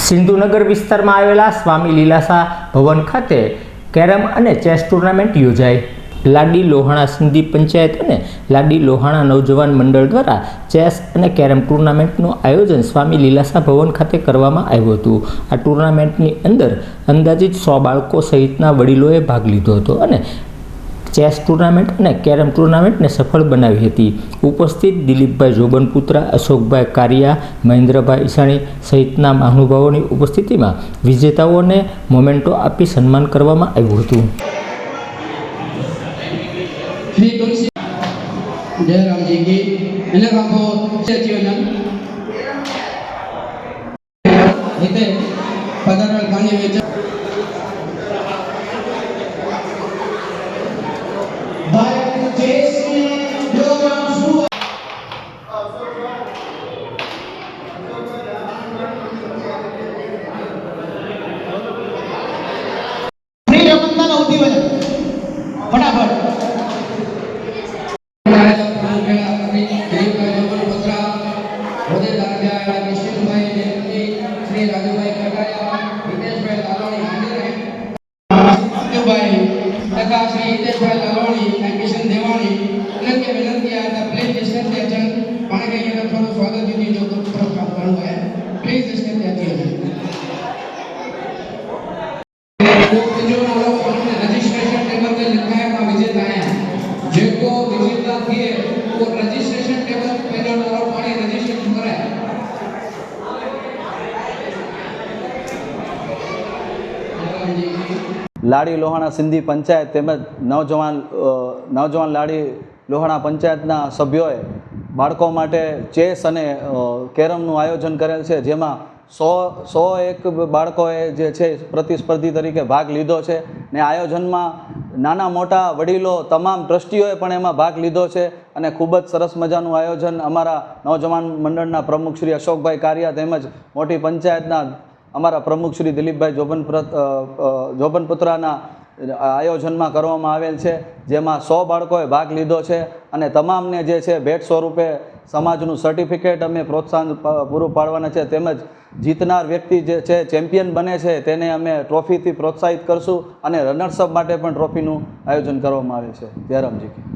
સિંધુનગર વિસ્તારમાં આવેલા સ્વામી લીલાસા ભવન ખાતે કેરમ અને ચેસ ટુર્નામેન્ટ યોજાઈ। લાડી લોહાણા સિંધી પંચાયત અને લાડી લોહાણા નવજવાન મંડળ દ્વારા ચેસ અને કેરમ ટુર્નામેન્ટનું આયોજન સ્વામી લીલાસા ભવન ખાતે કરવામાં આવ્યું હતું। આ ટુર્નામેન્ટની અંદર અંદાજિત 100 બાળકો સહિતના વડીલોએ ભાગ લીધો હતો અને ચેસ ટુર્નામેન્ટ અને કેરમ ટુર્નામેન્ટને સફળ બનાવી હતી। ઉપસ્થિત દિલીપભાઈ જોબનપુત્રા, અશોકભાઈ કારિયા, મહેન્દ્રભાઈ ઈસાણી સહિતના મહાનુભાવોની ઉપસ્થિતિમાં વિજેતાઓને મોમેન્ટો આપી સન્માન કરવામાં આવ્યું હતું। जयराम जी की इन जीवन हिते पधारल पानी में लाड़ी लोहाणा सिंधी पंचायत तेमज नवजवान लाड़ी लोहाणा पंचायतना सभ्योए बाळको माटे चेस अने केरमनुं आयोजन करेल छे, जेमां 101 बाळकोए जे छे प्रतिस्पर्धी तरीके भाग लीधो छे ने आयोजनमां नाना मोटा वडीलो तमाम ट्रस्टीओए पण एमां भाग लीधो छे अने खूब ज सरस मजानुं आयोजन अमारा नवजवान मंडळना प्रमुख श्री अशोकभाई कारिया तेमज मोटी पंचायतना अमारा प्रमुख श्री दिलीपभाई जोबनपुत्राना आयोजन में करवामां आवेल छे, जेमां 100 बाळकोए भाग लीधो छे अने तमामने जे छे भेट स्वरूपे समाजनुं सर्टिफिकेट अमे प्रोत्साहन पूरुं पाडवाना छे, तेमज जीतनार व्यक्ति जे छे चेम्पियन बने छे तेने अमे ट्रॉफीथी प्रोत्साहित करशुं अने रनर्सअप माटे पण ट्रॉफीनुं आयोजन करवामां आवे छे। जयरामजी।